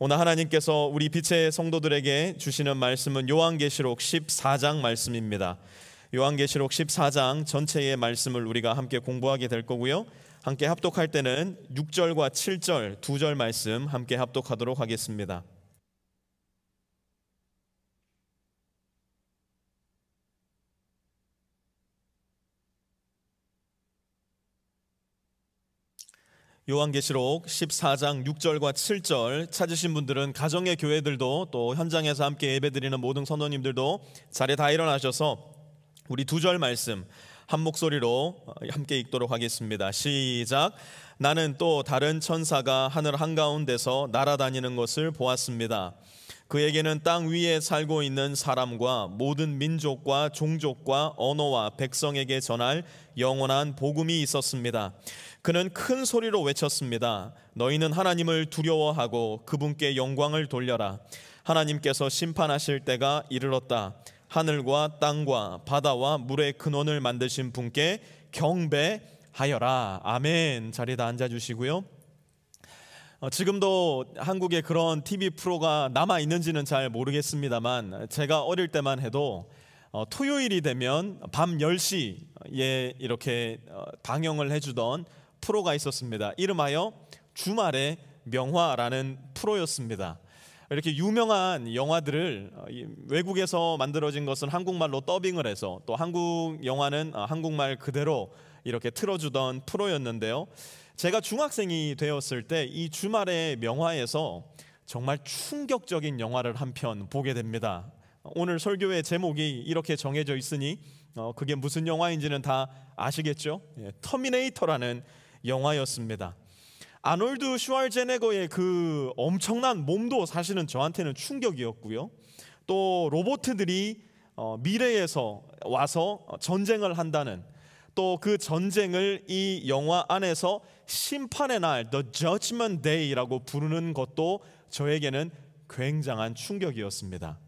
오늘 하나님께서 우리 빛의 성도들에게 주시는 말씀은 요한계시록 14장 말씀입니다. 요한계시록 14장 전체의 말씀을 우리가 함께 공부하게 될 거고요. 함께 합독할 때는 6절과 7절 두 절 말씀 함께 합독하도록 하겠습니다. 요한계시록 14장 6절과 7절 찾으신 분들은 가정의 교회들도 또 현장에서 함께 예배드리는 모든 선원님들도 자리에 다 일어나셔서 우리 두 절 말씀 한 목소리로 함께 읽도록 하겠습니다. 시작. 나는 또 다른 천사가 하늘 한가운데서 날아다니는 것을 보았습니다. 그에게는 땅 위에 살고 있는 사람과 모든 민족과 종족과 언어와 백성에게 전할 영원한 복음이 있었습니다. 그는 큰 소리로 외쳤습니다. 너희는 하나님을 두려워하고 그분께 영광을 돌려라. 하나님께서 심판하실 때가 이르렀다. 하늘과 땅과 바다와 물의 근원을 만드신 분께 경배하여라. 아멘. 자리에 다 앉아주시고요. 지금도 한국에 그런 TV 프로가 남아 있는지는 잘 모르겠습니다만 제가 어릴 때만 해도 토요일이 되면 밤 10시에 이렇게 방영을 해주던 프로가 있었습니다. 이름하여 주말의 명화라는 프로였습니다. 이렇게 유명한 영화들을 외국에서 만들어진 것은 한국말로 더빙을 해서 또 한국 영화는 한국말 그대로 이렇게 틀어주던 프로였는데요. 제가 중학생이 되었을 때 이 주말의 명화에서 정말 충격적인 영화를 한 편 보게 됩니다. 오늘 설교의 제목이 이렇게 정해져 있으니 그게 무슨 영화인지는 다 아시겠죠? 터미네이터라는 영화였습니다. 아놀드 슈왈제네거의 그 엄청난 몸도 사실은 저한테는 충격이었고요. 또 로봇들이 미래에서 와서 전쟁을 한다는, 또 그 전쟁을 이 영화 안에서 심판의 날, The Judgment Day라고 부르는 것도 저에게는 굉장한 충격이었습니다.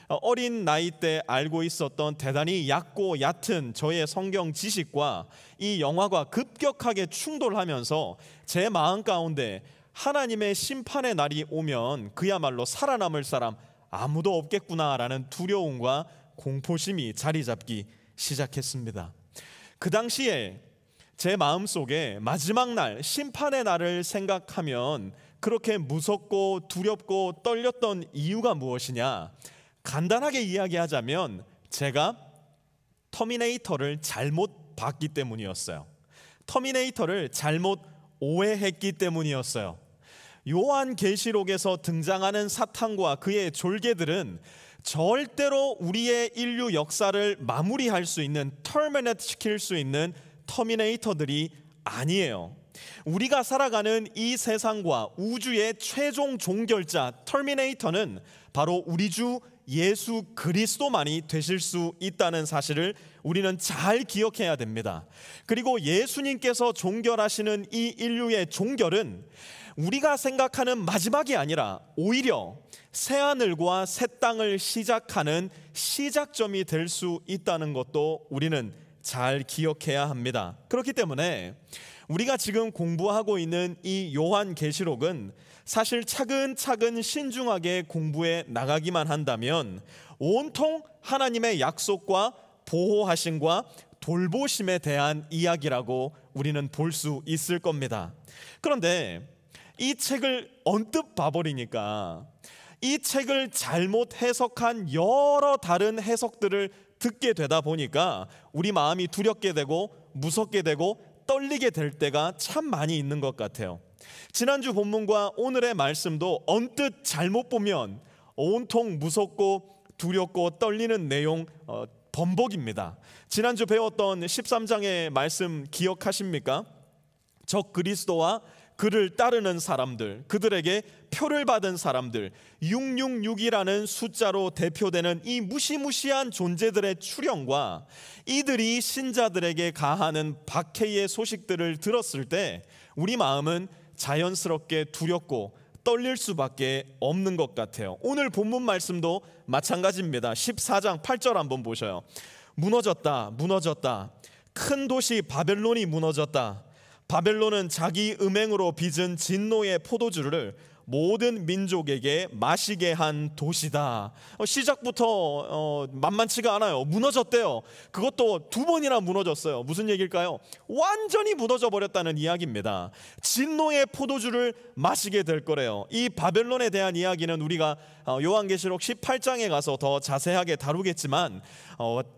어린 나이 때 알고 있었던 대단히 얕고 얕은 저의 성경 지식과 이 영화가 급격하게 충돌하면서 제 마음 가운데 하나님의 심판의 날이 오면 그야말로 살아남을 사람 아무도 없겠구나라는 두려움과 공포심이 자리 잡기 시작했습니다. 그 당시에 제 마음속에 마지막 날, 심판의 날을 생각하면 그렇게 무섭고 두렵고 떨렸던 이유가 무엇이냐? 간단하게 이야기하자면 제가 터미네이터를 잘못 봤기 때문이었어요. 터미네이터를 잘못 오해했기 때문이었어요. 요한계시록에서 등장하는 사탄과 그의 졸개들은 절대로 우리의 인류 역사를 마무리할 수 있는, 터미네이트 시킬 수 있는 터미네이터들이 아니에요. 우리가 살아가는 이 세상과 우주의 최종 종결자 터미네이터는 바로 우리 주 예수 그리스도만이 되실 수 있다는 사실을 우리는 잘 기억해야 됩니다. 그리고 예수님께서 종결하시는 이 인류의 종결은 우리가 생각하는 마지막이 아니라 오히려 새하늘과 새 땅을 시작하는 시작점이 될 수 있다는 것도 우리는 잘 기억해야 합니다. 그렇기 때문에 우리가 지금 공부하고 있는 이 요한계시록은 사실 차근차근 신중하게 공부해 나가기만 한다면 온통 하나님의 약속과 보호하심과 돌보심에 대한 이야기라고 우리는 볼 수 있을 겁니다. 그런데 이 책을 언뜻 봐버리니까 이 책을 잘못 해석한 여러 다른 해석들을 듣게 되다 보니까 우리 마음이 두렵게 되고 무섭게 되고 떨리게 될 때가 참 많이 있는 것 같아요. 지난주 본문과 오늘의 말씀도 언뜻 잘못 보면 온통 무섭고 두렵고 떨리는 내용 번복입니다. 지난주 배웠던 13장의 말씀 기억하십니까? 적 그리스도와 그를 따르는 사람들, 그들에게 표를 받은 사람들, 666이라는 숫자로 대표되는 이 무시무시한 존재들의 출현과 이들이 신자들에게 가하는 박해의 소식들을 들었을 때 우리 마음은 자연스럽게 두렵고 떨릴 수밖에 없는 것 같아요. 오늘 본문 말씀도 마찬가지입니다. 14장 8절 한번 보셔요. 무너졌다, 무너졌다. 큰 도시 바벨론이 무너졌다. 바벨론은 자기 음행으로 빚은 진노의 포도주를 모든 민족에게 마시게 한 도시다. 시작부터 만만치가 않아요. 무너졌대요. 그것도 2번이나 무너졌어요. 무슨 얘기일까요? 완전히 무너져 버렸다는 이야기입니다. 진노의 포도주를 마시게 될 거래요. 이 바벨론에 대한 이야기는 우리가 요한계시록 18장에 가서 더 자세하게 다루겠지만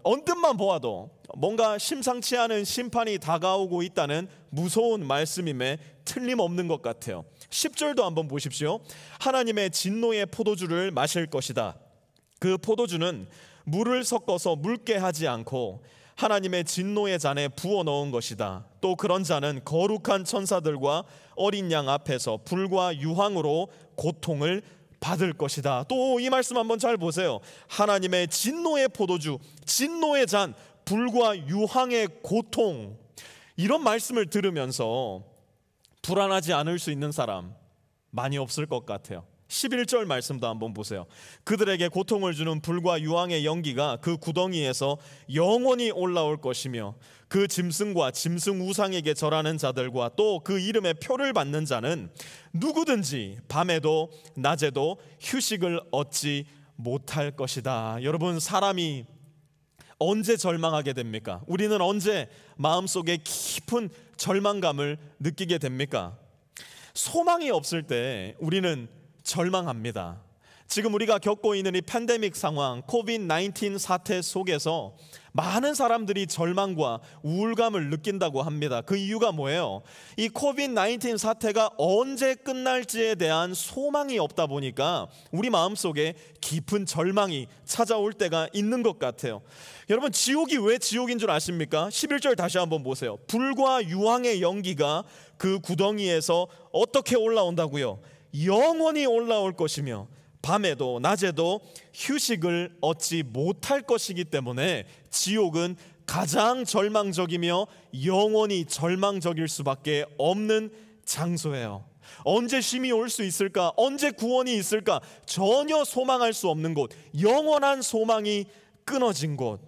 언뜻만 보아도 뭔가 심상치 않은 심판이 다가오고 있다는 무서운 말씀임에 틀림없는 것 같아요. 10절도 한번 보십시오. 하나님의 진노의 포도주를 마실 것이다. 그 포도주는 물을 섞어서 묽게 하지 않고 하나님의 진노의 잔에 부어 넣은 것이다. 또 그런 잔은 거룩한 천사들과 어린 양 앞에서 불과 유황으로 고통을 받을 것이다. 또 이 말씀 한번 잘 보세요. 하나님의 진노의 포도주, 진노의 잔, 불과 유황의 고통. 이런 말씀을 들으면서 불안하지 않을 수 있는 사람 많이 없을 것 같아요. 11절 말씀도 한번 보세요. 그들에게 고통을 주는 불과 유황의 연기가 그 구덩이에서 영원히 올라올 것이며 그 짐승과 짐승 우상에게 절하는 자들과 또 그 이름의 표를 받는 자는 누구든지 밤에도 낮에도 휴식을 얻지 못할 것이다. 여러분, 사람이 언제 절망하게 됩니까? 우리는 언제 마음속에 깊은 절망감을 느끼게 됩니까? 소망이 없을 때 우리는 절망합니다. 지금 우리가 겪고 있는 이 팬데믹 상황, 코비드-19 사태 속에서 많은 사람들이 절망과 우울감을 느낀다고 합니다. 그 이유가 뭐예요? 이 코비드-19 사태가 언제 끝날지에 대한 소망이 없다 보니까 우리 마음속에 깊은 절망이 찾아올 때가 있는 것 같아요. 여러분, 지옥이 왜 지옥인 줄 아십니까? 11절 다시 한번 보세요. 불과 유황의 연기가 그 구덩이에서 어떻게 올라온다고요? 영원히 올라올 것이며 밤에도 낮에도 휴식을 얻지 못할 것이기 때문에 지옥은 가장 절망적이며 영원히 절망적일 수밖에 없는 장소예요. 언제 쉼이 올 수 있을까? 언제 구원이 있을까? 전혀 소망할 수 없는 곳, 영원한 소망이 끊어진 곳.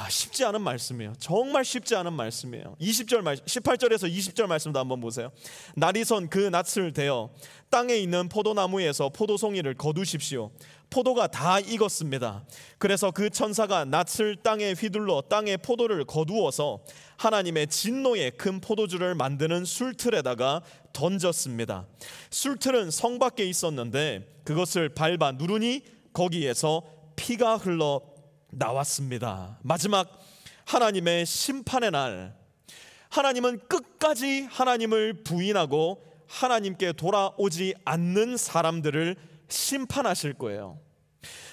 쉽지 않은 말씀이에요. 정말 쉽지 않은 말씀이에요. 18절에서 20절 말씀도 한번 보세요. 날이 선 그 낯을 대어 땅에 있는 포도나무에서 포도송이를 거두십시오. 포도가 다 익었습니다. 그래서 그 천사가 낯을 땅에 휘둘러 땅에 포도를 거두어서 하나님의 진노의 큰 포도주를 만드는 술틀에다가 던졌습니다. 술틀은 성 밖에 있었는데 그것을 밟아 누르니 거기에서 피가 흘러 나왔습니다. 마지막 하나님의 심판의 날, 하나님은 끝까지 하나님을 부인하고 하나님께 돌아오지 않는 사람들을 심판하실 거예요.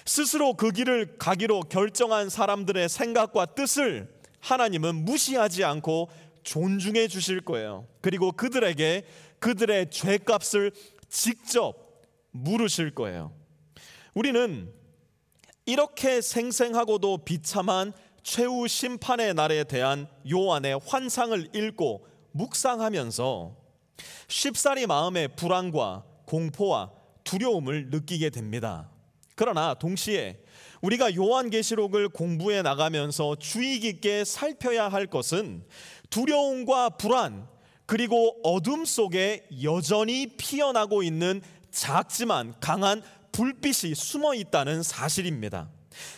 스스로 그 길을 가기로 결정한 사람들의 생각과 뜻을 하나님은 무시하지 않고 존중해 주실 거예요. 그리고 그들에게 그들의 죄값을 직접 물으실 거예요. 우리는 이렇게 생생하고도 비참한 최후 심판의 날에 대한 요한의 환상을 읽고 묵상하면서 쉽사리 마음의 불안과 공포와 두려움을 느끼게 됩니다. 그러나 동시에 우리가 요한계시록을 공부해 나가면서 주의 깊게 살펴야 할 것은 두려움과 불안 그리고 어둠 속에 여전히 피어나고 있는 작지만 강한 불빛이 숨어 있다는 사실입니다.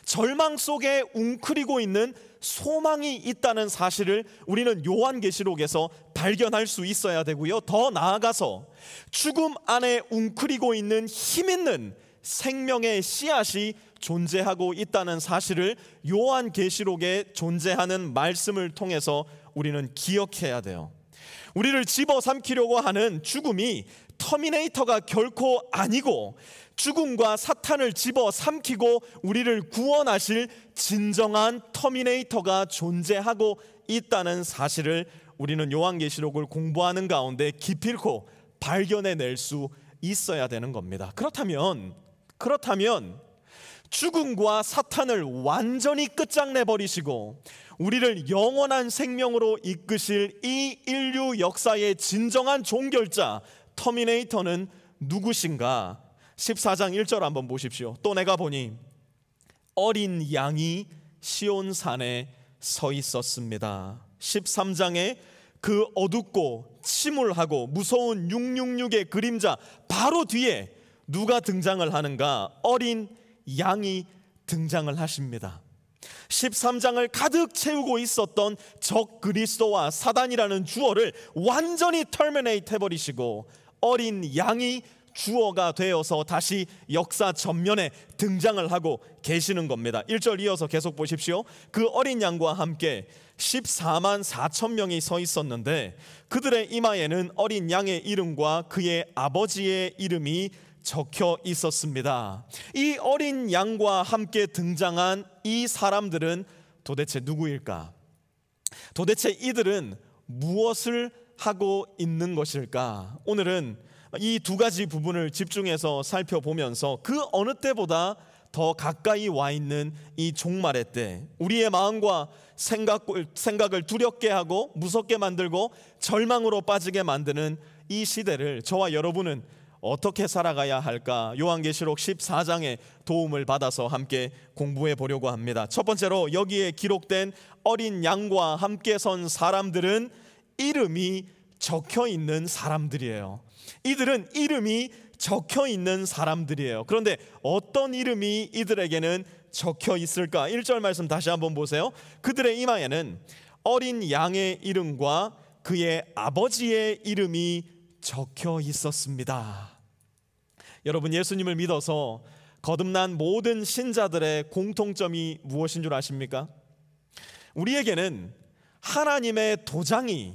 절망 속에 웅크리고 있는 소망이 있다는 사실을 우리는 요한계시록에서 발견할 수 있어야 되고요. 더 나아가서 죽음 안에 웅크리고 있는 힘 있는 생명의 씨앗이 존재하고 있다는 사실을 요한계시록에 존재하는 말씀을 통해서 우리는 기억해야 돼요. 우리를 집어삼키려고 하는 죽음이 터미네이터가 결코 아니고 죽음과 사탄을 집어삼키고 우리를 구원하실 진정한 터미네이터가 존재하고 있다는 사실을 우리는 요한계시록을 공부하는 가운데 기필코 발견해낼 수 있어야 되는 겁니다. 그렇다면 죽음과 사탄을 완전히 끝장내버리시고 우리를 영원한 생명으로 이끄실 이 인류 역사의 진정한 종결자 터미네이터는 누구신가? 14장 1절 한번 보십시오. 또 내가 보니 어린 양이 시온산에 서 있었습니다. 13장에 그 어둡고 침울하고 무서운 666의 그림자 바로 뒤에 누가 등장을 하는가? 어린 양이 등장을 하십니다. 13장을 가득 채우고 있었던 적 그리스도와 사단이라는 주어를 완전히 터미네이트 해버리시고 어린 양이 주어가 되어서 다시 역사 전면에 등장을 하고 계시는 겁니다. 1절 이어서 계속 보십시오. 그 어린 양과 함께 14만 4천 명이 서 있었는데 그들의 이마에는 어린 양의 이름과 그의 아버지의 이름이 적혀 있었습니다. 이 어린 양과 함께 등장한 이 사람들은 도대체 누구일까? 도대체 이들은 무엇을 하고 있는 것일까? 오늘은 이 두 가지 부분을 집중해서 살펴보면서 그 어느 때보다 더 가까이 와 있는 이 종말의 때, 우리의 마음과 생각을 두렵게 하고 무섭게 만들고 절망으로 빠지게 만드는 이 시대를 저와 여러분은 어떻게 살아가야 할까? 요한계시록 14장의 도움을 받아서 함께 공부해 보려고 합니다. 첫 번째로 여기에 기록된 어린 양과 함께 선 사람들은 이름이 적혀 있는 사람들이에요. 이들은 이름이 적혀 있는 사람들이에요. 그런데 어떤 이름이 이들에게는 적혀 있을까? 1절 말씀 다시 한번 보세요. 그들의 이마에는 어린 양의 이름과 그의 아버지의 이름이 적혀 있었습니다. 여러분, 예수님을 믿어서 거듭난 모든 신자들의 공통점이 무엇인 줄 아십니까? 우리에게는 하나님의 도장이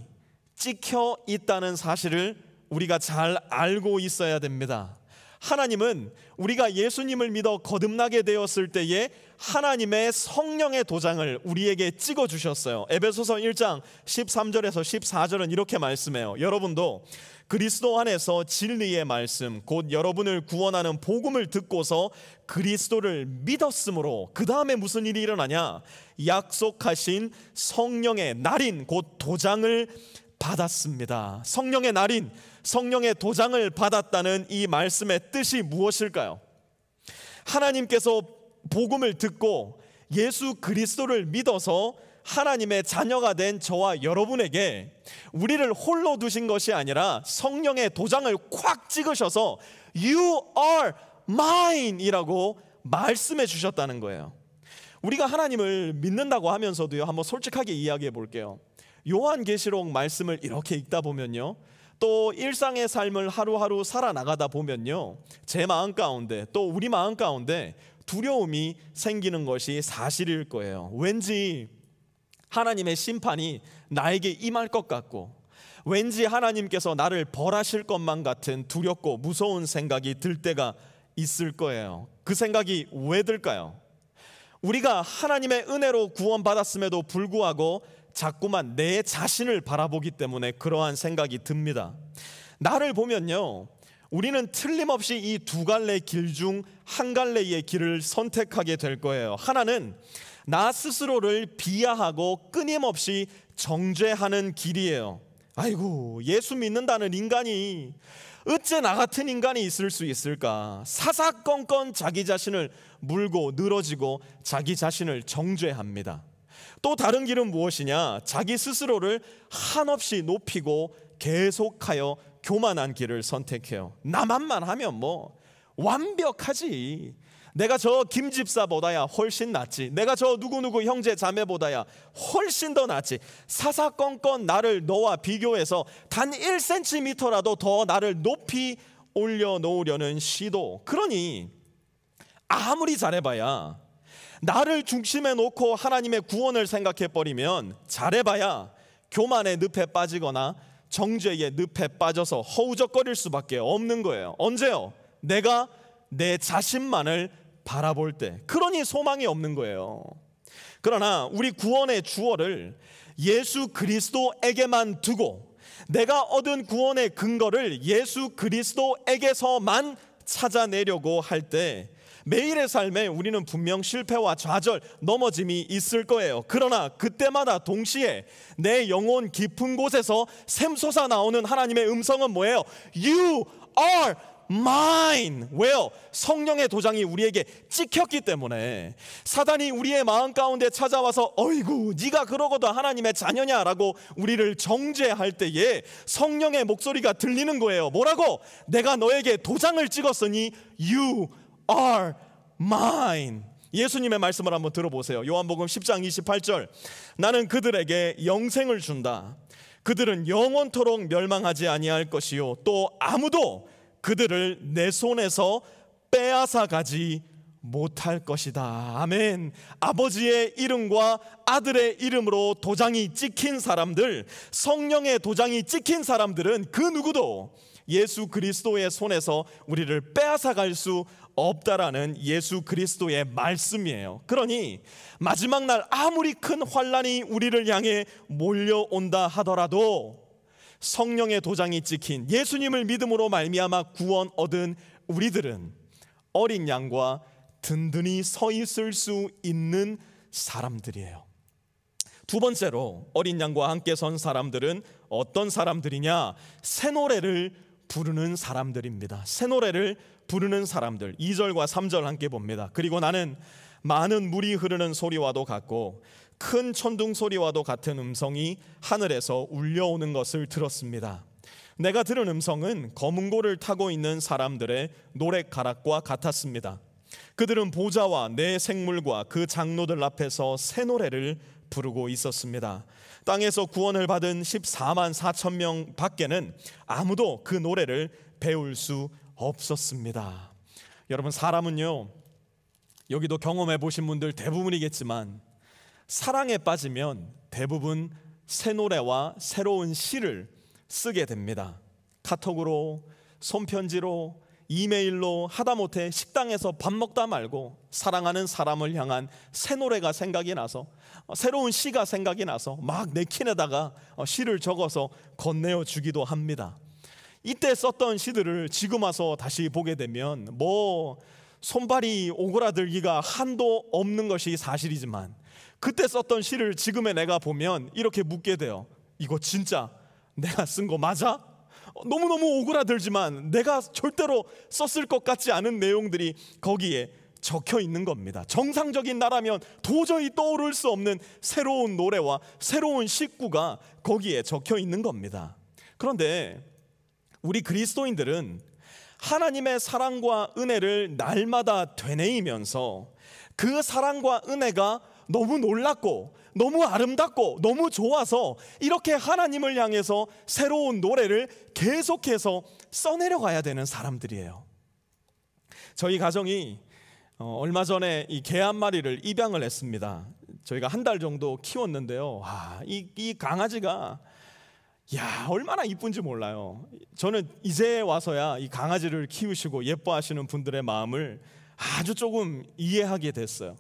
찍혀 있다는 사실을 우리가 잘 알고 있어야 됩니다. 하나님은 우리가 예수님을 믿어 거듭나게 되었을 때에 하나님의 성령의 도장을 우리에게 찍어 주셨어요. 에베소서 1장 13절에서 14절은 이렇게 말씀해요. 여러분도 그리스도 안에서 진리의 말씀, 곧 여러분을 구원하는 복음을 듣고서 그리스도를 믿었으므로 그 다음에 무슨 일이 일어나냐? 약속하신 성령의 날인 곧 도장을 받았습니다. 성령의 날인, 성령의 도장을 받았다는 이 말씀의 뜻이 무엇일까요? 하나님께서 복음을 듣고 예수 그리스도를 믿어서 하나님의 자녀가 된 저와 여러분에게 우리를 홀로 두신 것이 아니라 성령의 도장을 콱 찍으셔서 You are mine 이라고 말씀해 주셨다는 거예요. 우리가 하나님을 믿는다고 하면서도요, 한번 솔직하게 이야기해 볼게요. 요한계시록 말씀을 이렇게 읽다 보면요, 또 일상의 삶을 하루하루 살아나가다 보면요, 제 마음 가운데 또 우리 마음 가운데 두려움이 생기는 것이 사실일 거예요. 왠지 하나님의 심판이 나에게 임할 것 같고, 왠지 하나님께서 나를 벌하실 것만 같은 두렵고 무서운 생각이 들 때가 있을 거예요. 그 생각이 왜 들까요? 우리가 하나님의 은혜로 구원받았음에도 불구하고 자꾸만 내 자신을 바라보기 때문에 그러한 생각이 듭니다. 나를 보면요, 우리는 틀림없이 이 두 갈래 길 중 한 갈래의 길을 선택하게 될 거예요. 하나는 나 스스로를 비하하고 끊임없이 정죄하는 길이에요. 아이고, 예수 믿는다는 인간이 어째 나 같은 인간이 있을 수 있을까? 사사건건 자기 자신을 물고 늘어지고 자기 자신을 정죄합니다. 또 다른 길은 무엇이냐? 자기 스스로를 한없이 높이고 계속하여 교만한 길을 선택해요. 나만만 하면 뭐 완벽하지. 내가 저 김집사보다야 훨씬 낫지. 내가 저 누구누구 형제 자매보다야 훨씬 더 낫지. 사사건건 나를 너와 비교해서 단 1cm라도 더 나를 높이 올려놓으려는 시도. 그러니 아무리 잘해봐야, 나를 중심에 놓고 하나님의 구원을 생각해버리면 잘해봐야 교만의 늪에 빠지거나 정죄의 늪에 빠져서 허우적거릴 수밖에 없는 거예요. 언제요? 내가 내 자신만을 바라볼 때. 그러니 소망이 없는 거예요. 그러나 우리 구원의 주어를 예수 그리스도에게만 두고 내가 얻은 구원의 근거를 예수 그리스도에게서만 찾아내려고 할 때 매일의 삶에 우리는 분명 실패와 좌절, 넘어짐이 있을 거예요. 그러나 그때마다 동시에 내 영혼 깊은 곳에서 샘솟아 나오는 하나님의 음성은 뭐예요? You are mine. 왜요? 성령의 도장이 우리에게 찍혔기 때문에. 사단이 우리의 마음 가운데 찾아와서 어이구 네가 그러고도 하나님의 자녀냐라고 우리를 정죄할 때에 성령의 목소리가 들리는 거예요. 뭐라고? 내가 너에게 도장을 찍었으니 you are mine. 예수님의 말씀을 한번 들어보세요. 요한복음 10장 28절. 나는 그들에게 영생을 준다. 그들은 영원토록 멸망하지 아니할 것이요 또 아무도 그들을 내 손에서 빼앗아 가지 못할 것이다. 아멘. 아버지의 이름과 아들의 이름으로 도장이 찍힌 사람들, 성령의 도장이 찍힌 사람들은 그 누구도 예수 그리스도의 손에서 우리를 빼앗아 갈 수 없다라는 예수 그리스도의 말씀이에요. 그러니 마지막 날 아무리 큰 환난이 우리를 향해 몰려온다 하더라도 성령의 도장이 찍힌 예수님을 믿음으로 말미암아 구원 얻은 우리들은 어린 양과 든든히 서 있을 수 있는 사람들이에요. 두 번째로 어린 양과 함께 선 사람들은 어떤 사람들이냐? 새 노래를 부르는 사람들입니다. 새 노래를 부르는 사람들. 2절과 3절 함께 봅니다. 그리고 나는 많은 물이 흐르는 소리와도 같고 큰 천둥 소리와도 같은 음성이 하늘에서 울려오는 것을 들었습니다. 내가 들은 음성은 검은고를 타고 있는 사람들의 노랫가락과 같았습니다. 그들은 보좌와 내 생물과 그 장로들 앞에서 새 노래를 부르고 있었습니다. 땅에서 구원을 받은 14만 4천 명 밖에는 아무도 그 노래를 배울 수 없었습니다. 여러분, 사람은요, 여기도 경험해 보신 분들 대부분이겠지만 사랑에 빠지면 대부분 새 노래와 새로운 시를 쓰게 됩니다. 카톡으로, 손편지로, 이메일로, 하다못해 식당에서 밥 먹다 말고 사랑하는 사람을 향한 새 노래가 생각이 나서, 새로운 시가 생각이 나서 막 냅킨에다가 시를 적어서 건네어 주기도 합니다. 이때 썼던 시들을 지금 와서 다시 보게 되면 뭐 손발이 오그라들기가 한도 없는 것이 사실이지만 그때 썼던 시를 지금의 내가 보면 이렇게 묻게 돼요. 이거 진짜 내가 쓴 거 맞아? 너무너무 오그라들지만 내가 절대로 썼을 것 같지 않은 내용들이 거기에 적혀 있는 겁니다. 정상적인 나라면 도저히 떠오를 수 없는 새로운 노래와 새로운 식구가 거기에 적혀 있는 겁니다. 그런데 우리 그리스도인들은 하나님의 사랑과 은혜를 날마다 되뇌이면서 그 사랑과 은혜가 너무 놀랍고 너무 아름답고 너무 좋아서 이렇게 하나님을 향해서 새로운 노래를 계속해서 써내려가야 되는 사람들이에요. 저희 가정이 얼마 전에 이 개 한 마리를 입양을 했습니다. 저희가 한 달 정도 키웠는데요. 이 강아지가 얼마나 이쁜지 몰라요. 저는 이제 와서야 이 강아지를 키우시고 예뻐하시는 분들의 마음을 아주 조금 이해하게 됐어요.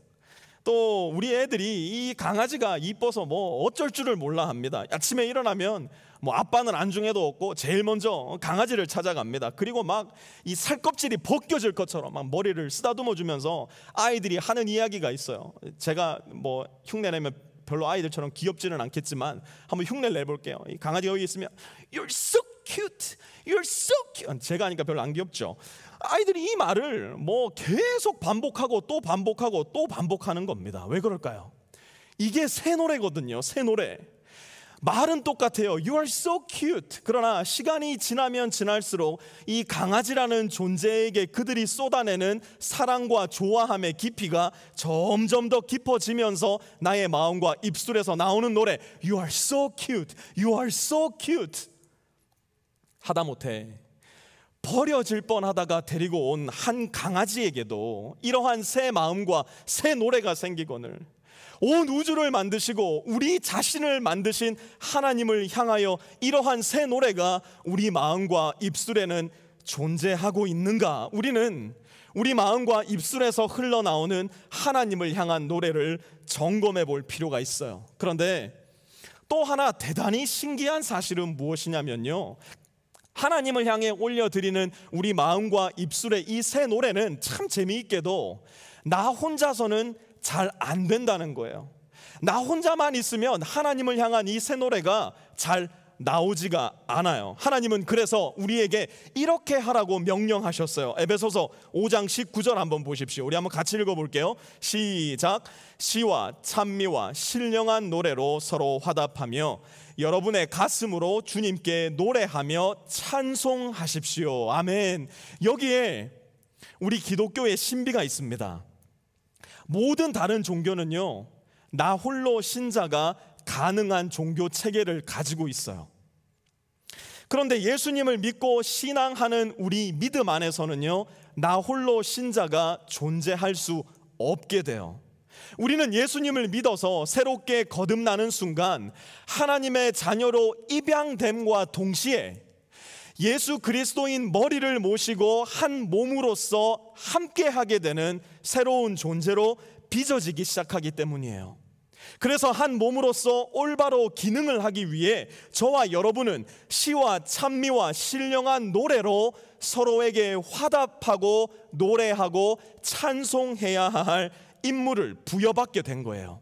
또 우리 애들이 이 강아지가 이뻐서 뭐 어쩔 줄을 몰라 합니다. 아침에 일어나면 뭐 아빠는 안중에도 없고 제일 먼저 강아지를 찾아갑니다. 그리고 막 이 살껍질이 벗겨질 것처럼 막 머리를 쓰다듬어 주면서 아이들이 하는 이야기가 있어요. 제가 뭐 흉내 내면 별로 아이들처럼 귀엽지는 않겠지만 한번 흉내를 내볼게요. 이 강아지가 여기 있으면 You're so cute, you're so cute. 제가 하니까 별로 안 귀엽죠. 아이들이 이 말을 뭐 계속 반복하고 또 반복하고 또 반복하는 겁니다. 왜 그럴까요? 이게 새 노래거든요. 새 노래. 말은 똑같아요. You are so cute. 그러나 시간이 지나면 지날수록 이 강아지라는 존재에게 그들이 쏟아내는 사랑과 좋아함의 깊이가 점점 더 깊어지면서 나의 마음과 입술에서 나오는 노래 You are so cute. You are so cute. 하다못해 버려질 뻔하다가 데리고 온 한 강아지에게도 이러한 새 마음과 새 노래가 생기거늘 온 우주를 만드시고 우리 자신을 만드신 하나님을 향하여 이러한 새 노래가 우리 마음과 입술에는 존재하고 있는가? 우리는 우리 마음과 입술에서 흘러나오는 하나님을 향한 노래를 점검해 볼 필요가 있어요. 그런데 또 하나 대단히 신기한 사실은 무엇이냐면요, 하나님을 향해 올려드리는 우리 마음과 입술의 이 새 노래는 참 재미있게도 나 혼자서는 잘 안 된다는 거예요. 나 혼자만 있으면 하나님을 향한 이 새 노래가 잘 나오지가 않아요. 하나님은 그래서 우리에게 이렇게 하라고 명령하셨어요. 에베소서 5장 19절 한번 보십시오. 우리 한번 같이 읽어볼게요. 시작. 시와 찬미와 신령한 노래로 서로 화답하며 여러분의 가슴으로 주님께 노래하며 찬송하십시오. 아멘. 여기에 우리 기독교의 신비가 있습니다. 모든 다른 종교는요, 나 홀로 신자가 가능한 종교 체계를 가지고 있어요. 그런데 예수님을 믿고 신앙하는 우리 믿음 안에서는요, 나 홀로 신자가 존재할 수 없게 돼요. 우리는 예수님을 믿어서 새롭게 거듭나는 순간 하나님의 자녀로 입양됨과 동시에 예수 그리스도인 머리를 모시고 한 몸으로서 함께하게 되는 새로운 존재로 빚어지기 시작하기 때문이에요. 그래서 한 몸으로서 올바로 기능을 하기 위해 저와 여러분은 시와 찬미와 신령한 노래로 서로에게 화답하고 노래하고 찬송해야 할 임무를 부여받게 된 거예요.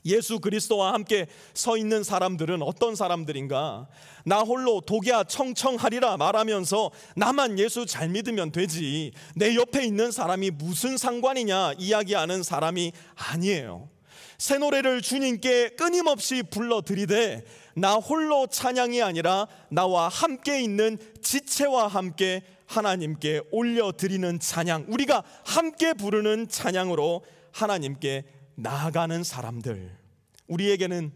예수 그리스도와 함께 서 있는 사람들은 어떤 사람들인가? 나 홀로 독야 청청하리라 말하면서 나만 예수 잘 믿으면 되지, 내 옆에 있는 사람이 무슨 상관이냐 이야기하는 사람이 아니에요. 새 노래를 주님께 끊임없이 불러드리되 나 홀로 찬양이 아니라 나와 함께 있는 지체와 함께 하나님께 올려드리는 찬양, 우리가 함께 부르는 찬양으로 하나님께 나아가는 사람들, 우리에게는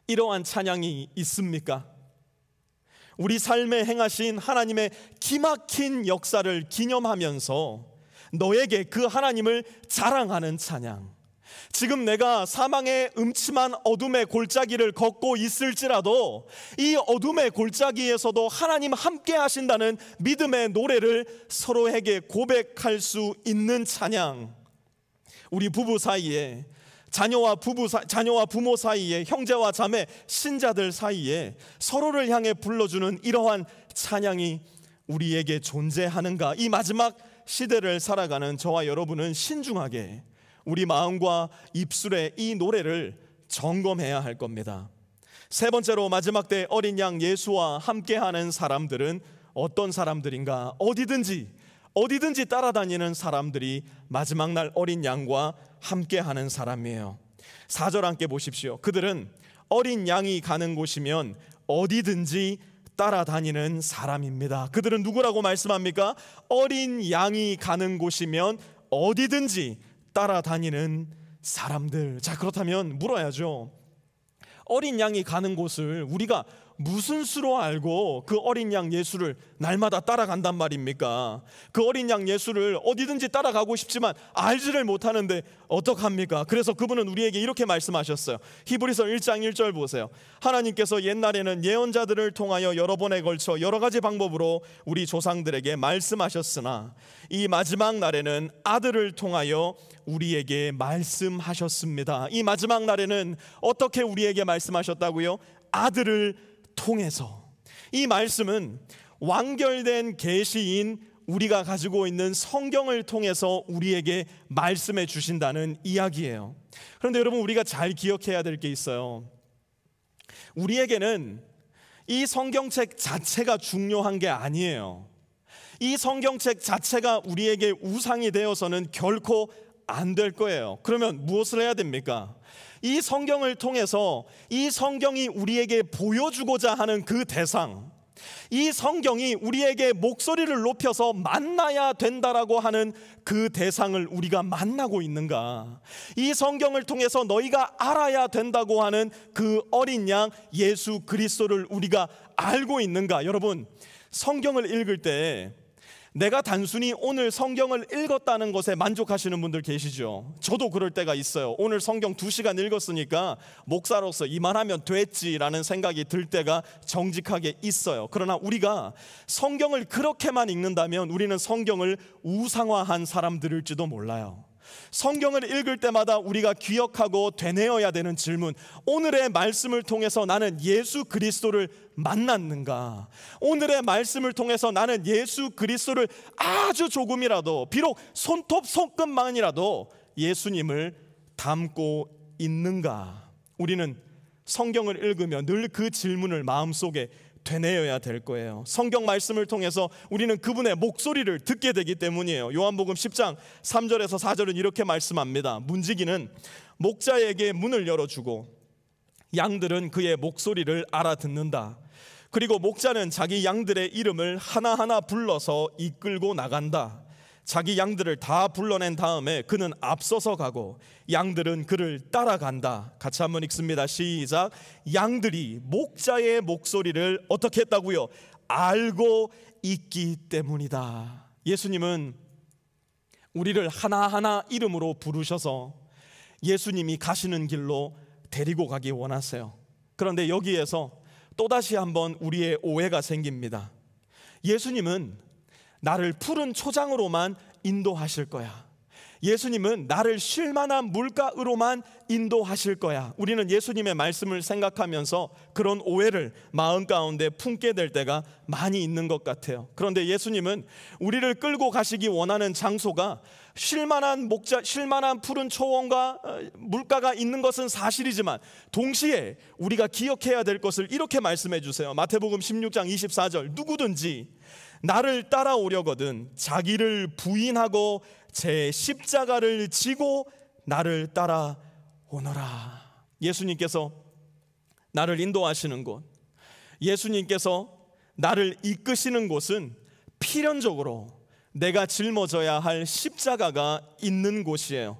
이러한 찬양이 있습니까? 우리 삶에 행하신 하나님의 기막힌 역사를 기념하면서 너에게 그 하나님을 자랑하는 찬양, 지금 내가 사망의 음침한 어둠의 골짜기를 걷고 있을지라도 이 어둠의 골짜기에서도 하나님 함께 하신다는 믿음의 노래를 서로에게 고백할 수 있는 찬양, 우리 부부 사이에, 자녀와 부모 사이에, 형제와 자매, 신자들 사이에 서로를 향해 불러주는 이러한 찬양이 우리에게 존재하는가? 이 마지막 시대를 살아가는 저와 여러분은 신중하게 우리 마음과 입술에 이 노래를 점검해야 할 겁니다. 세 번째로, 마지막 때 어린 양 예수와 함께하는 사람들은 어떤 사람들인가? 어디든지 따라다니는 사람들이 마지막 날 어린 양과 함께하는 사람이에요. 4절 함께 보십시오. 그들은 어린 양이 가는 곳이면 어디든지 따라다니는 사람입니다. 그들은 누구라고 말씀합니까? 어린 양이 가는 곳이면 어디든지 따라다니는 사람들. 자, 그렇다면 물어야죠. 어린 양이 가는 곳을 우리가 무슨 수로 알고 그 어린 양 예수를 날마다 따라간단 말입니까? 그 어린 양 예수를 어디든지 따라가고 싶지만 알지를 못하는데 어떡합니까? 그래서 그분은 우리에게 이렇게 말씀하셨어요. 히브리서 1장 1절 보세요. 하나님께서 옛날에는 예언자들을 통하여 여러 번에 걸쳐 여러 가지 방법으로 우리 조상들에게 말씀하셨으나 이 마지막 날에는 아들을 통하여 우리에게 말씀하셨습니다. 이 마지막 날에는 어떻게 우리에게 말씀하셨다고요? 아들을 통해서. 이 말씀은 완결된 계시인 우리가 가지고 있는 성경을 통해서 우리에게 말씀해 주신다는 이야기예요. 그런데 여러분, 우리가 잘 기억해야 될 게 있어요. 우리에게는 이 성경책 자체가 중요한 게 아니에요. 이 성경책 자체가 우리에게 우상이 되어서는 결코 안 될 거예요. 그러면 무엇을 해야 됩니까? 이 성경을 통해서 이 성경이 우리에게 보여주고자 하는 그 대상, 이 성경이 우리에게 목소리를 높여서 만나야 된다라고 하는 그 대상을 우리가 만나고 있는가? 이 성경을 통해서 너희가 알아야 된다고 하는 그 어린 양 예수 그리스도를 우리가 알고 있는가? 여러분, 성경을 읽을 때 내가 단순히 오늘 성경을 읽었다는 것에 만족하시는 분들 계시죠? 저도 그럴 때가 있어요. 오늘 성경 2시간 읽었으니까 목사로서 이만하면 됐지라는 생각이 들 때가 정직하게 있어요. 그러나 우리가 성경을 그렇게만 읽는다면 우리는 성경을 우상화한 사람들일지도 몰라요. 성경을 읽을 때마다 우리가 기억하고 되뇌어야 되는 질문, 오늘의 말씀을 통해서 나는 예수 그리스도를 만났는가? 오늘의 말씀을 통해서 나는 예수 그리스도를 아주 조금이라도, 비록 손톱 손끝만이라도 예수님을 닮고 있는가? 우리는 성경을 읽으며 늘 그 질문을 마음속에 되뇌어야 될 거예요. 성경 말씀을 통해서 우리는 그분의 목소리를 듣게 되기 때문이에요. 요한복음 10장 3절에서 4절은 이렇게 말씀합니다. 문지기는 목자에게 문을 열어주고 양들은 그의 목소리를 알아듣는다. 그리고 목자는 자기 양들의 이름을 하나하나 불러서 이끌고 나간다. 자기 양들을 다 불러낸 다음에 그는 앞서서 가고 양들은 그를 따라간다. 같이 한번 읽습니다. 시작. 양들이 목자의 목소리를 어떻게 했다고요? 알고 있기 때문이다. 예수님은 우리를 하나하나 이름으로 부르셔서 예수님이 가시는 길로 데리고 가기 원하세요. 그런데 여기에서 또다시 한번 우리의 오해가 생깁니다. 예수님은 나를 푸른 초장으로만 인도하실 거야. 예수님은 나를 쉴만한 물가으로만 인도하실 거야. 우리는 예수님의 말씀을 생각하면서 그런 오해를 마음 가운데 품게 될 때가 많이 있는 것 같아요. 그런데 예수님은 우리를 끌고 가시기 원하는 장소가 쉴만한 푸른 초원과 물가가 있는 것은 사실이지만 동시에 우리가 기억해야 될 것을 이렇게 말씀해 주세요. 마태복음 16장 24절. 누구든지 나를 따라오려거든 자기를 부인하고 제 십자가를 지고 나를 따라오너라. 예수님께서 나를 인도하시는 곳, 예수님께서 나를 이끄시는 곳은 필연적으로 내가 짊어져야 할 십자가가 있는 곳이에요.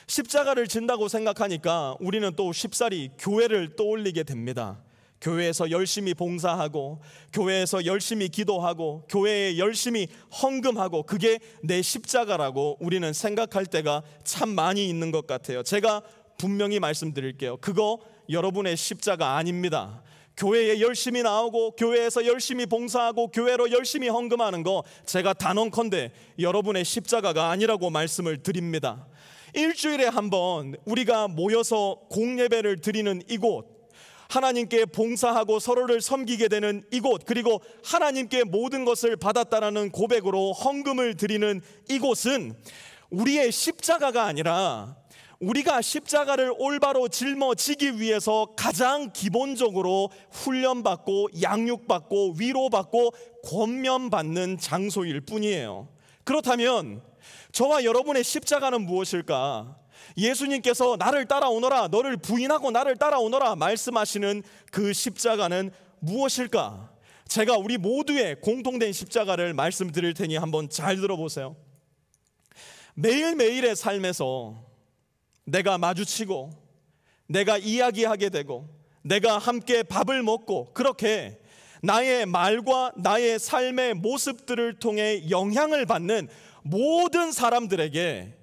십자가를 진다고 생각하니까 우리는 또 쉽사리 교회를 떠올리게 됩니다. 교회에서 열심히 봉사하고 교회에서 열심히 기도하고 교회에 열심히 헌금하고 그게 내 십자가라고 우리는 생각할 때가 참 많이 있는 것 같아요. 제가 분명히 말씀드릴게요. 그거 여러분의 십자가 아닙니다. 교회에 열심히 나오고 교회에서 열심히 봉사하고 교회로 열심히 헌금하는 거 제가 단언컨대 여러분의 십자가가 아니라고 말씀을 드립니다. 일주일에 한 번 우리가 모여서 공예배를 드리는 이곳, 하나님께 봉사하고 서로를 섬기게 되는 이곳, 그리고 하나님께 모든 것을 받았다라는 고백으로 헌금을 드리는 이곳은 우리의 십자가가 아니라 우리가 십자가를 올바로 짊어지기 위해서 가장 기본적으로 훈련받고 양육받고 위로받고 권면받는 장소일 뿐이에요. 그렇다면 저와 여러분의 십자가는 무엇일까? 예수님께서 나를 따라오너라, 너를 부인하고 나를 따라오너라 말씀하시는 그 십자가는 무엇일까? 제가 우리 모두의 공통된 십자가를 말씀드릴 테니 한번 잘 들어보세요. 매일매일의 삶에서 내가 마주치고 내가 이야기하게 되고 내가 함께 밥을 먹고 그렇게 나의 말과 나의 삶의 모습들을 통해 영향을 받는 모든 사람들에게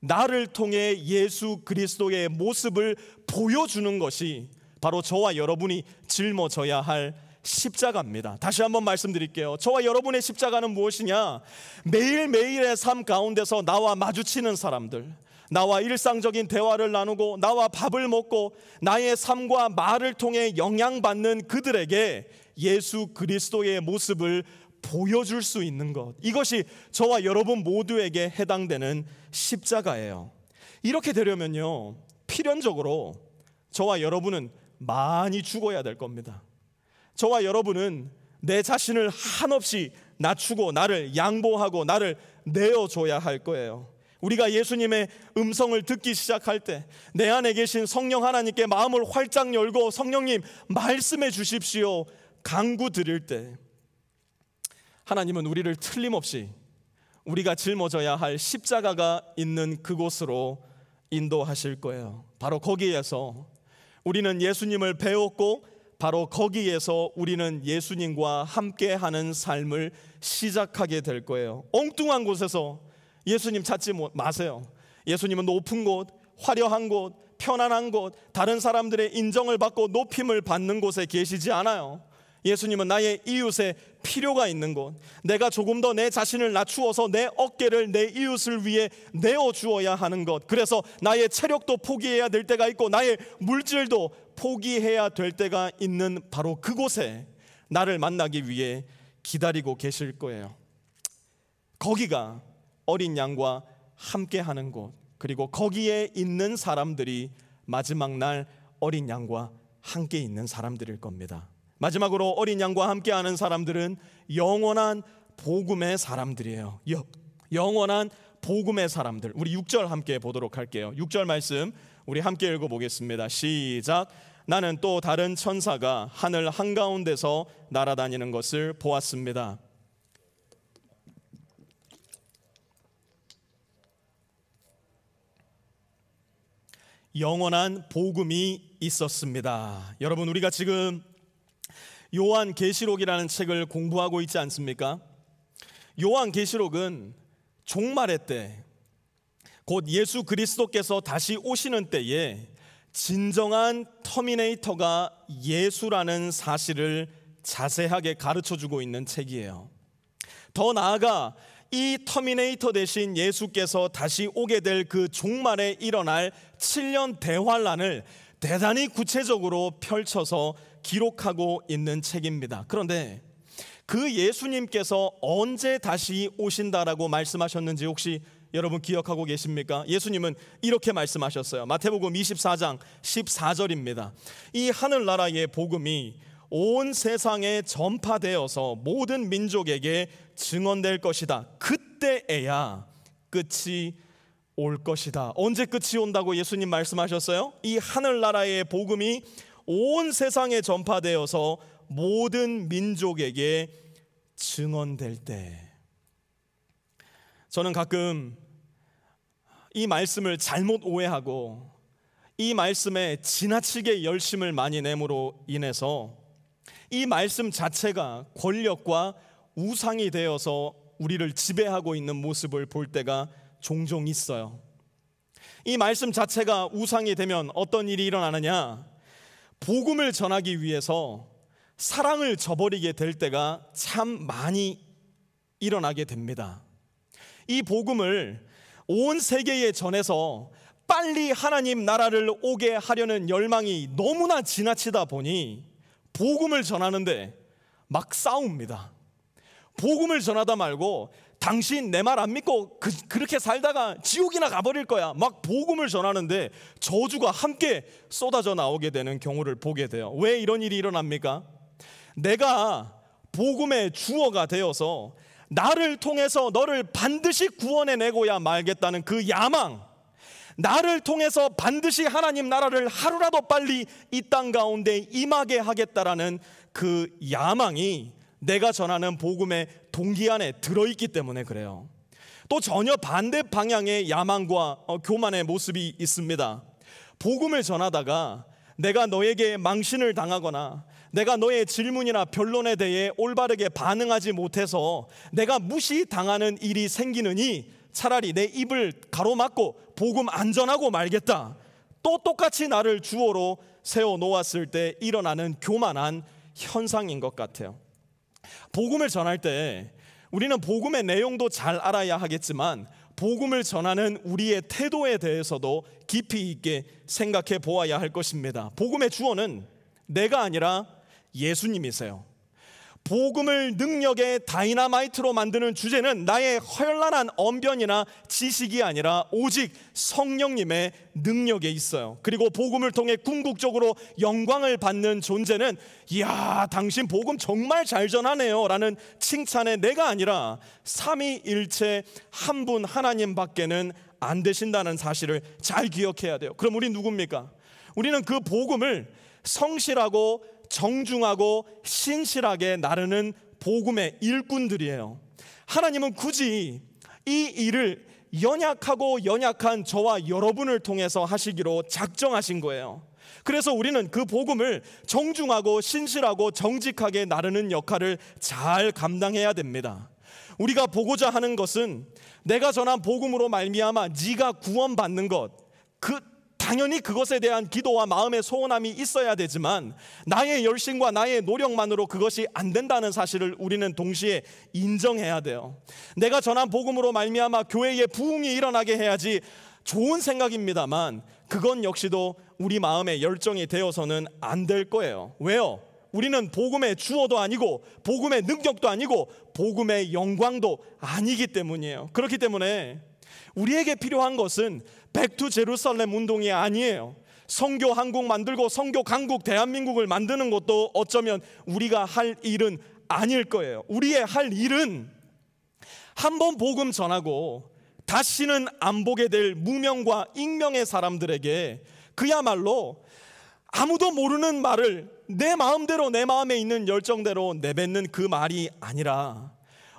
나를 통해 예수 그리스도의 모습을 보여주는 것이 바로 저와 여러분이 짊어져야 할 십자가입니다. 다시 한번 말씀드릴게요. 저와 여러분의 십자가는 무엇이냐? 매일매일의 삶 가운데서 나와 마주치는 사람들, 나와 일상적인 대화를 나누고 나와 밥을 먹고 나의 삶과 말을 통해 영향받는 그들에게 예수 그리스도의 모습을 보여줄 수 있는 것, 이것이 저와 여러분 모두에게 해당되는 십자가예요. 이렇게 되려면요, 필연적으로 저와 여러분은 많이 죽어야 될 겁니다. 저와 여러분은 내 자신을 한없이 낮추고 나를 양보하고 나를 내어줘야 할 거예요. 우리가 예수님의 음성을 듣기 시작할 때 내 안에 계신 성령 하나님께 마음을 활짝 열고 성령님 말씀해 주십시오 간구 드릴 때 하나님은 우리를 틀림없이 우리가 짊어져야 할 십자가가 있는 그곳으로 인도하실 거예요. 바로 거기에서 우리는 예수님을 배웠고 바로 거기에서 우리는 예수님과 함께하는 삶을 시작하게 될 거예요. 엉뚱한 곳에서 예수님 찾지 마세요. 예수님은 높은 곳, 화려한 곳, 편안한 곳, 다른 사람들의 인정을 받고 높임을 받는 곳에 계시지 않아요. 예수님은 나의 이웃에 필요가 있는 곳, 내가 조금 더 내 자신을 낮추어서 내 어깨를 내 이웃을 위해 내어주어야 하는 것, 그래서 나의 체력도 포기해야 될 때가 있고 나의 물질도 포기해야 될 때가 있는 바로 그곳에 나를 만나기 위해 기다리고 계실 거예요. 거기가 어린 양과 함께하는 곳, 그리고 거기에 있는 사람들이 마지막 날 어린 양과 함께 있는 사람들일 겁니다. 마지막으로 어린 양과 함께하는 사람들은 영원한 복음의 사람들이에요. 영원한 복음의 사람들. 우리 6절 함께 보도록 할게요. 6절 말씀 우리 함께 읽어보겠습니다. 시작. 나는 또 다른 천사가 하늘 한가운데서 날아다니는 것을 보았습니다. 영원한 복음이 있었습니다. 여러분, 우리가 지금 요한계시록이라는 책을 공부하고 있지 않습니까? 요한계시록은 종말의 때, 곧 예수 그리스도께서 다시 오시는 때에 진정한 터미네이터가 예수라는 사실을 자세하게 가르쳐주고 있는 책이에요. 더 나아가 이 터미네이터 대신 예수께서 다시 오게 될 그 종말에 일어날 7년 대환란을 대단히 구체적으로 펼쳐서 기록하고 있는 책입니다. 그런데 그 예수님께서 언제 다시 오신다라고 말씀하셨는지 혹시 여러분 기억하고 계십니까? 예수님은 이렇게 말씀하셨어요. 마태복음 24장 14절입니다. 이 하늘나라의 복음이 온 세상에 전파되어서 모든 민족에게 증언될 것이다. 그때에야 끝이 올 것이다. 언제 끝이 온다고 예수님 말씀하셨어요? 이 하늘나라의 복음이 온 세상에 전파되어서 모든 민족에게 증언될 때. 저는 가끔 이 말씀을 잘못 오해하고 이 말씀에 지나치게 열심을 많이 내므로 인해서 이 말씀 자체가 권력과 우상이 되어서 우리를 지배하고 있는 모습을 볼 때가 종종 있어요. 이 말씀 자체가 우상이 되면 어떤 일이 일어나느냐? 복음을 전하기 위해서 사랑을 저버리게 될 때가 참 많이 일어나게 됩니다. 이 복음을 온 세계에 전해서 빨리 하나님 나라를 오게 하려는 열망이 너무나 지나치다 보니 복음을 전하는데 막 싸웁니다. 복음을 전하다 말고 당신 내 말 안 믿고 그렇게 살다가 지옥이나 가버릴 거야. 막 복음을 전하는데 저주가 함께 쏟아져 나오게 되는 경우를 보게 돼요. 왜 이런 일이 일어납니까? 내가 복음의 주어가 되어서 나를 통해서 너를 반드시 구원해내고야 말겠다는 그 야망, 나를 통해서 반드시 하나님 나라를 하루라도 빨리 이 땅 가운데 임하게 하겠다라는 그 야망이 내가 전하는 복음의 동기 안에 들어있기 때문에 그래요. 또 전혀 반대 방향의 야망과 교만의 모습이 있습니다. 복음을 전하다가 내가 너에게 망신을 당하거나 내가 너의 질문이나 변론에 대해 올바르게 반응하지 못해서 내가 무시당하는 일이 생기느니 차라리 내 입을 가로막고 복음 안 전하고 말겠다. 또 똑같이 나를 주어로 세워놓았을 때 일어나는 교만한 현상인 것 같아요. 복음을 전할 때 우리는 복음의 내용도 잘 알아야 하겠지만 복음을 전하는 우리의 태도에 대해서도 깊이 있게 생각해 보아야 할 것입니다. 복음의 주어는 내가 아니라 예수님이세요. 복음을 능력의 다이나마이트로 만드는 주제는 나의 허연란한 언변이나 지식이 아니라 오직 성령님의 능력에 있어요. 그리고 복음을 통해 궁극적으로 영광을 받는 존재는 이야 당신 복음 정말 잘 전하네요 라는 칭찬에 내가 아니라 삼위일체 한 분 하나님밖에는 안 되신다는 사실을 잘 기억해야 돼요. 그럼 우리 누굽니까? 우리는 그 복음을 성실하고 정중하고 신실하게 나르는 복음의 일꾼들이에요. 하나님은 굳이 이 일을 연약하고 연약한 저와 여러분을 통해서 하시기로 작정하신 거예요. 그래서 우리는 그 복음을 정중하고 신실하고 정직하게 나르는 역할을 잘 감당해야 됩니다. 우리가 보고자 하는 것은 내가 전한 복음으로 말미암아 네가 구원받는 것, 당연히 그것에 대한 기도와 마음의 소원함이 있어야 되지만 나의 열심과 나의 노력만으로 그것이 안 된다는 사실을 우리는 동시에 인정해야 돼요. 내가 전한 복음으로 말미암아 교회에 부흥이 일어나게 해야지 좋은 생각입니다만 그건 역시도 우리 마음의 열정이 되어서는 안 될 거예요. 왜요? 우리는 복음의 주어도 아니고 복음의 능력도 아니고 복음의 영광도 아니기 때문이에요. 그렇기 때문에 우리에게 필요한 것은 백투 제루살렘 운동이 아니에요. 선교 한국 만들고 선교 강국 대한민국을 만드는 것도 어쩌면 우리가 할 일은 아닐 거예요. 우리의 할 일은 한 번 복음 전하고 다시는 안 보게 될 무명과 익명의 사람들에게 그야말로 아무도 모르는 말을 내 마음대로, 내 마음에 있는 열정대로 내뱉는 그 말이 아니라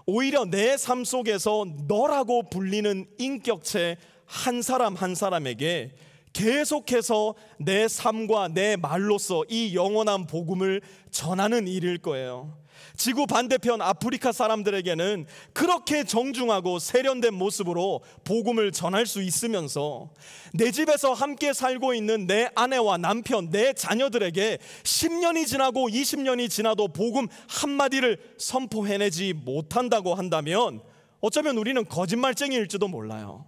오히려 내 삶 속에서 너라고 불리는 인격체 한 사람 한 사람에게 계속해서 내 삶과 내 말로서 이 영원한 복음을 전하는 일일 거예요. 지구 반대편 아프리카 사람들에게는 그렇게 정중하고 세련된 모습으로 복음을 전할 수 있으면서 내 집에서 함께 살고 있는 내 아내와 남편, 내 자녀들에게 10년이 지나고 20년이 지나도 복음 한마디를 선포해내지 못한다고 한다면 어쩌면 우리는 거짓말쟁이일지도 몰라요.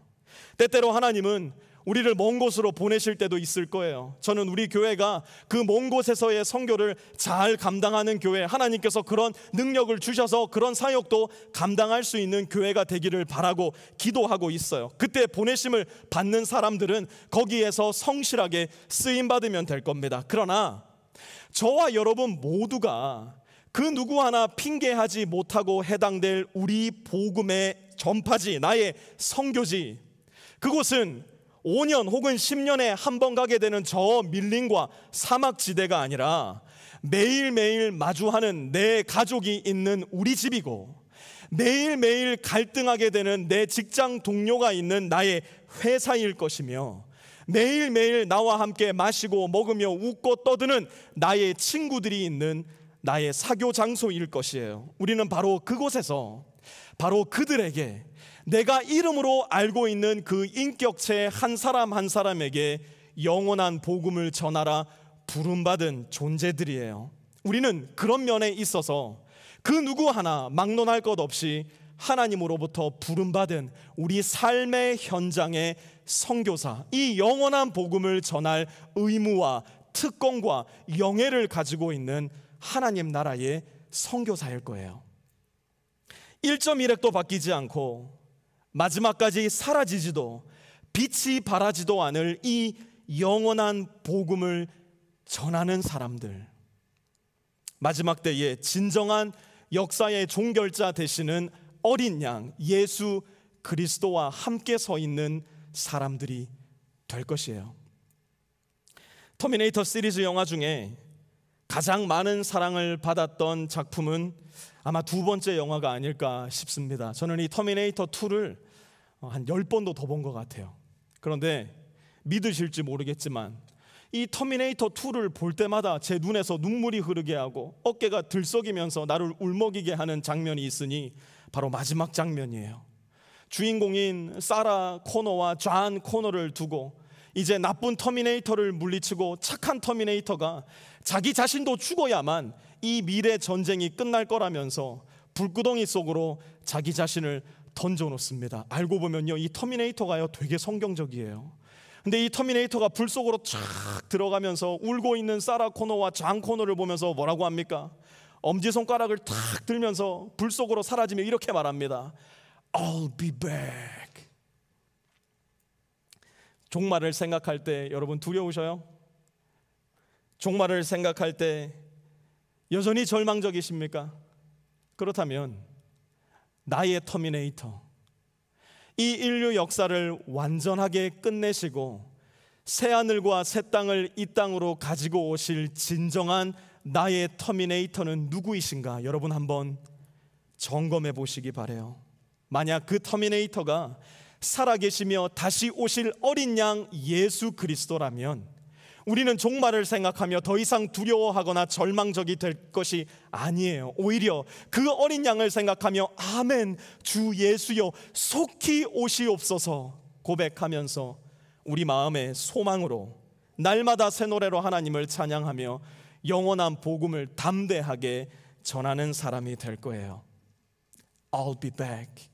때때로 하나님은 우리를 먼 곳으로 보내실 때도 있을 거예요. 저는 우리 교회가 그 먼 곳에서의 선교를 잘 감당하는 교회, 하나님께서 그런 능력을 주셔서 그런 사역도 감당할 수 있는 교회가 되기를 바라고 기도하고 있어요. 그때 보내심을 받는 사람들은 거기에서 성실하게 쓰임받으면 될 겁니다. 그러나 저와 여러분 모두가 그 누구 하나 핑계하지 못하고 해당될 우리 복음의 전파지, 나의 선교지, 그곳은 5년 혹은 10년에 한 번 가게 되는 저 밀림과 사막지대가 아니라 매일매일 마주하는 내 가족이 있는 우리 집이고, 매일매일 갈등하게 되는 내 직장 동료가 있는 나의 회사일 것이며, 매일매일 나와 함께 마시고 먹으며 웃고 떠드는 나의 친구들이 있는 나의 사교 장소일 것이에요. 우리는 바로 그곳에서 바로 그들에게 내가 이름으로 알고 있는 그 인격체 한 사람 한 사람에게 영원한 복음을 전하라 부름받은 존재들이에요. 우리는 그런 면에 있어서 그 누구 하나 막론할 것 없이 하나님으로부터 부름받은 우리 삶의 현장의 선교사, 이 영원한 복음을 전할 의무와 특권과 영예를 가지고 있는 하나님 나라의 선교사일 거예요. 1.1획도 바뀌지 않고 마지막까지 사라지지도 빛이 발하지도 않을 이 영원한 복음을 전하는 사람들, 마지막 때에 진정한 역사의 종결자 되시는 어린 양 예수 그리스도와 함께 서 있는 사람들이 될 것이에요. 터미네이터 시리즈 영화 중에 가장 많은 사랑을 받았던 작품은 아마 두 번째 영화가 아닐까 싶습니다. 저는 이 터미네이터 2를 한 10번도 더 본 것 같아요. 그런데 믿으실지 모르겠지만 이 터미네이터 2를 볼 때마다 제 눈에서 눈물이 흐르게 하고 어깨가 들썩이면서 나를 울먹이게 하는 장면이 있으니 바로 마지막 장면이에요. 주인공인 사라 코너와 존 코너를 두고 이제 나쁜 터미네이터를 물리치고 착한 터미네이터가 자기 자신도 죽어야만 이 미래 전쟁이 끝날 거라면서 불구덩이 속으로 자기 자신을 던져놓습니다. 알고 보면요, 이 터미네이터가요 되게 성경적이에요. 근데 이 터미네이터가 불 속으로 쫙 들어가면서 울고 있는 사라 코너와 존 코너를 보면서 뭐라고 합니까? 엄지손가락을 탁 들면서 불 속으로 사라지며 이렇게 말합니다. I'll be back. 종말을 생각할 때 여러분 두려우셔요? 종말을 생각할 때 여전히 절망적이십니까? 그렇다면 나의 터미네이터, 이 인류 역사를 완전하게 끝내시고 새하늘과 새 땅을 이 땅으로 가지고 오실 진정한 나의 터미네이터는 누구이신가? 여러분 한번 점검해 보시기 바래요. 만약 그 터미네이터가 살아계시며 다시 오실 어린 양 예수 그리스도라면 우리는 종말을 생각하며 더 이상 두려워하거나 절망적이 될 것이 아니에요. 오히려 그 어린 양을 생각하며 아멘 주 예수여 속히 오시옵소서 고백하면서 우리 마음의 소망으로 날마다 새 노래로 하나님을 찬양하며 영원한 복음을 담대하게 전하는 사람이 될 거예요. I'll be back.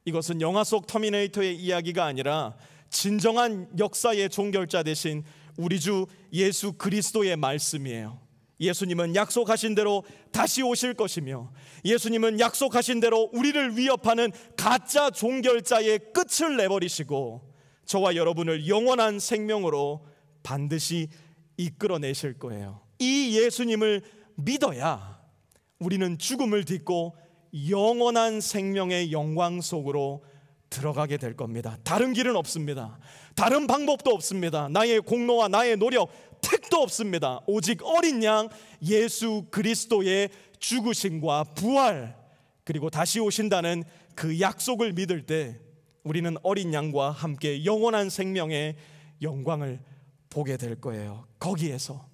이것은 영화 속 터미네이터의 이야기가 아니라 진정한 역사의 종결자 되신 우리 주 예수 그리스도의 말씀이에요. 예수님은 약속하신 대로 다시 오실 것이며 예수님은 약속하신 대로 우리를 위협하는 가짜 종결자의 끝을 내버리시고 저와 여러분을 영원한 생명으로 반드시 이끌어내실 거예요. 이 예수님을 믿어야 우리는 죽음을 딛고 영원한 생명의 영광 속으로 들어가게 될 겁니다. 다른 길은 없습니다. 다른 방법도 없습니다. 나의 공로와 나의 노력, 택도 없습니다. 오직 어린 양 예수 그리스도의 죽으심과 부활, 그리고 다시 오신다는 그 약속을 믿을 때 우리는 어린 양과 함께 영원한 생명의 영광을 보게 될 거예요. 거기에서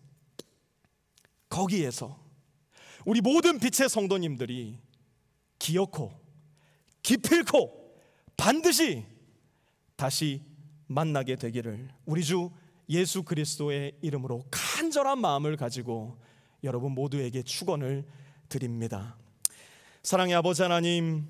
우리 모든 빛의 성도님들이 기어코 기필코 반드시 다시 만나게 되기를 우리 주 예수 그리스도의 이름으로 간절한 마음을 가지고 여러분 모두에게 축원을 드립니다. 사랑의 아버지 하나님,